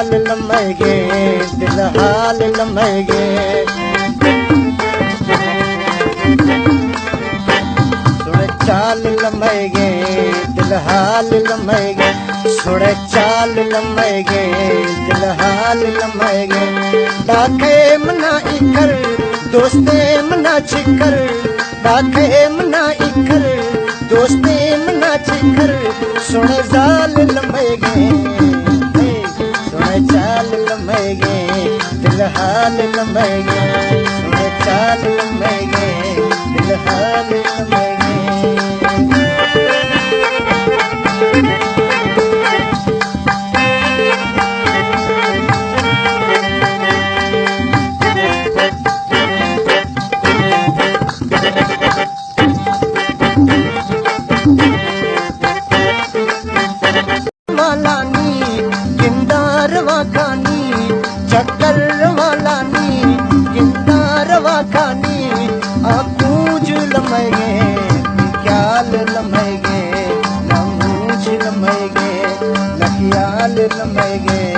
चाल लम्हेगे दिल हाल लम्हेगे सुन चाल लम्हेगे दिल हाल लम्हेगे सुन चाल लम्हेगे दिल हाल लम्हेगे डाके मना इकर दोस्ते मना छिकर डाके मना इकर दोस्ते मना छिकर सुन जाल लम्हेगे सुन चाल लम्हेगे दिल हाल लम्हेगे सुन चाल लम्हेगे दिल हाल लम्हेगे चक्कर वालानी गिंदार वाखानी आपूज लम्हेगे ख्याल लम्हेगे नमूज लम्हेगे नख्याल लम्हेगे